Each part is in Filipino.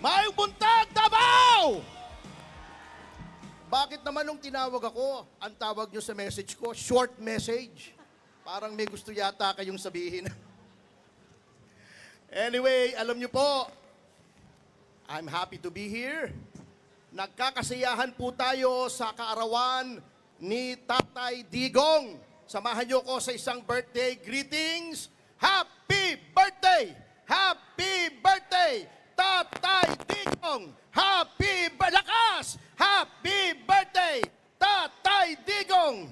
May buntag, Davao! Bakit naman nung tinawag ako, ang tawag nyo sa message ko, short message? Parang may gusto yata kayong sabihin. Anyway, alam nyo po, I'm happy to be here. Nagkakasiyahan po tayo sa kaarawan ni Tatay Digong. Samahan nyo ko sa isang birthday greetings. Happy birthday! Happy birthday! Tatay Digong! Happy lakas! Happy birthday! Tatay Digong!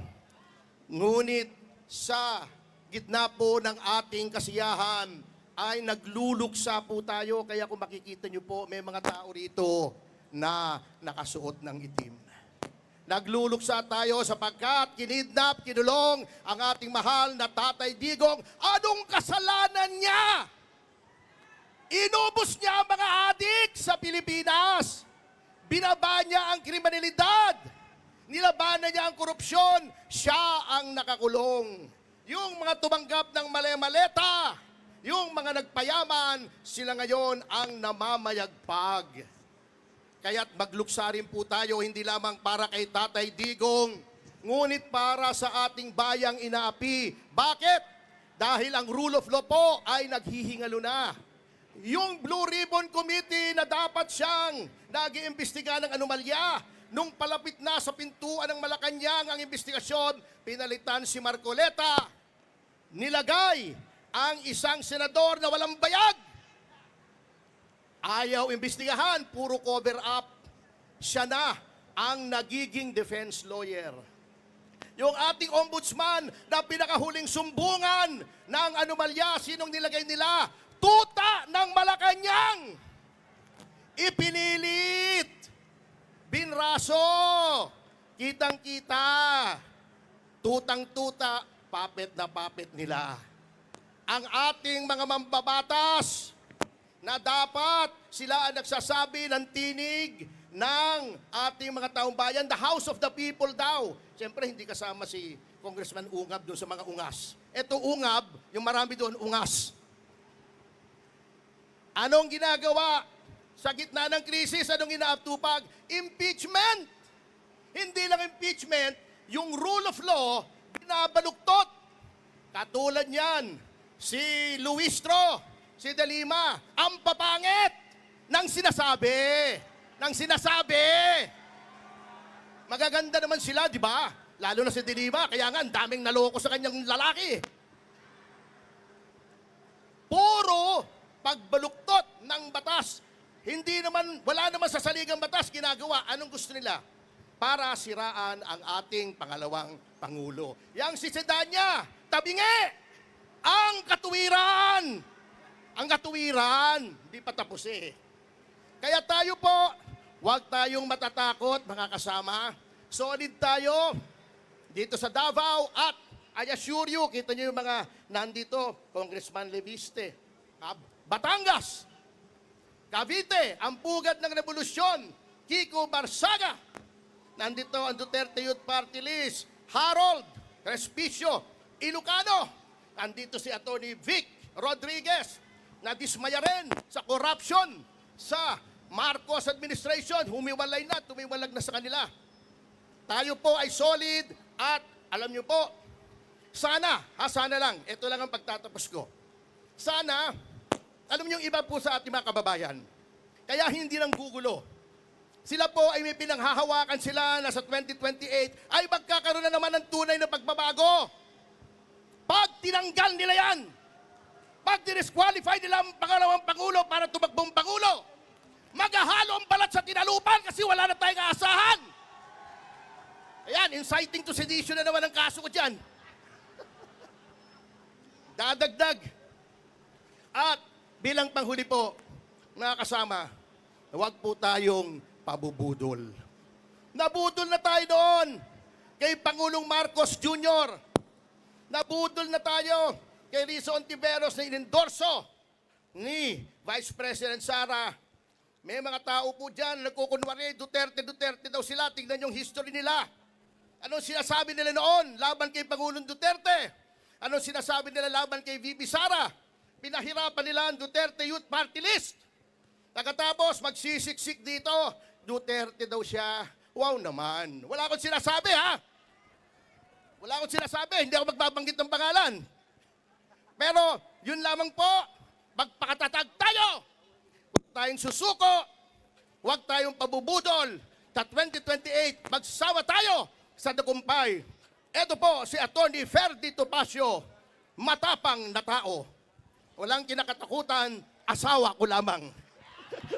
Ngunit sa gitna po ng ating kasiyahan ay nagluluksa po tayo. Kaya kung makikita nyo po, may mga tao rito na nakasuot ng itim. Nagluluksa tayo sapagkat kinidnap, kinulong ang ating mahal na Tatay Digong. Anong kasalanan niya? Inubos niya ang mga adik sa Pilipinas. Binaba niya ang kriminalidad. Nilabanan niya ang korupsyon. Siya ang nakakulong. Yung mga tumanggap ng mali-maleta, yung mga nagpayaman, sila ngayon ang namamayagpag. Kaya't magluksa rin po tayo, hindi lamang para kay Tatay Digong, ngunit para sa ating bayang inaapi. Bakit? Dahil ang rule of law po ay naghihingalo na. Yung Blue Ribbon Committee na dapat siyang nag-iimbestiga ng anomalya, nung palapit na sa pintuan ng Malacanang ang investigasyon, pinalitan si Marcoleta. Nilagay ang isang senador na walang bayag. Ayaw imbestigahan, puro cover up. Siya na ang nagiging defense lawyer. Yung ating ombudsman na pinakahuling sumbungan ng anomalya, sinong nilagay nila? Tuta ng Malacanang! Ipinilit! Binraso! Kitang-kita! Tutang-tuta, puppet na puppet nila. Ang ating mga mambabatas na dapat sila ang nagsasabi ng tinig ng ating mga taong bayan, the House of the People daw. Siyempre, hindi kasama si Congressman Ungab doon sa mga ungas. Ito Ungab, yung marami doon ungas. Anong ginagawa sa gitna ng krisis? Anong inaatupag? Impeachment! Hindi lang impeachment, yung rule of law, binabaluktot. Katulad niyan, si Luistro, si De Lima, ang papangit ng sinasabi. Magaganda naman sila, di ba? Lalo na si De Lima, kaya nga, ang daming naloko sa kanyang lalaki. Puro pagbaluktot ng batas. Wala naman sa saligang batas ginagawa. Anong gusto nila? Para siraan ang ating pangalawang Pangulo. Yang si Sedanya, tabingi! Ang katuwiran! Ang katuwiran, hindi pa tapos eh. Kaya tayo po, huwag tayong matatakot, mga kasama. Solid tayo dito sa Davao at I assure you, kita niyo yung mga nandito, Congressman Leviste, Batangas, Cavite, ang pugad ng revolusyon, Kiko Barsaga. Nandito ang Duterte Youth Party List, Harold Respicio, Ilocano. Nandito si Atty. Vic Rodriguez, na dismaya rin sa corruption sa Marcos administration. Humiwalay na, tumiwalag na sa kanila. Tayo po ay solid at alam nyo po, sana lang, ito lang ang pagtatapos ko. Sana, alam nyo yung iba po sa ating mga kababayan, kaya hindi lang gugulo. Sila po ay may pinanghahawakan sila na sa 2028 ay magkakaroon na naman ng tunay na pagbabago. Pag tinanggal nila yan, pag dinisqualify nila ang pangalawang Pangulo para tumakbong Pangulo, maghahalo ang balat sa tinalupan kasi wala na tayong aasahan. Ayan, inciting to sedition na naman ang kaso ko dyan. Dadagdag. At bilang panghuli po, mga kasama, huwag po tayong pabubudol. Nabudol na tayo doon kay Pangulong Marcos Jr. Nabudol na tayo kay Rizzo Ontiveros na inendorso ni Vice President Sara. May mga tao po dyan, nagkukunwari, Duterte daw sila. Tingnan yung history nila. Anong sinasabi nila noon laban kay Pangulong Duterte? Anong sinasabi nila laban kay VP Sara? Pinahirapan nila ang Duterte Youth Party List. Pagkatapos, magsisiksik dito, Duterte daw siya. Wow naman. Wala akong sinasabi, ha? Wala akong sinasabi. Hindi ako magbabanggit ng pangalan. Pero, yun lamang po, magpakatatag tayo. Huwag tayong susuko. Huwag tayong pabubudol. Sa 2028, magsawa tayo sa tagumpay. Ito po si Atty. Ferdy Topacio, matapang na tao. Walang kinakatakutan, asawa ko lamang.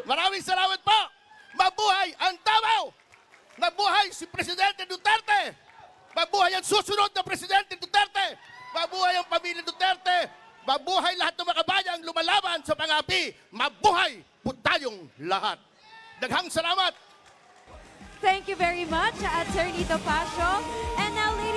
Maraming salamat po. Mabuhay ang Davao. Mabuhay si Presidente Duterte. Mabuhay ang susunod na Presidente Duterte. Mabuhay ang pamilya Duterte. Mabuhay lahat ng mga kabayang lumalaban sa pangapi. Mabuhay po tayong lahat. Daghang salamat. Thank you very much, Attorney Topacio. And now, ladies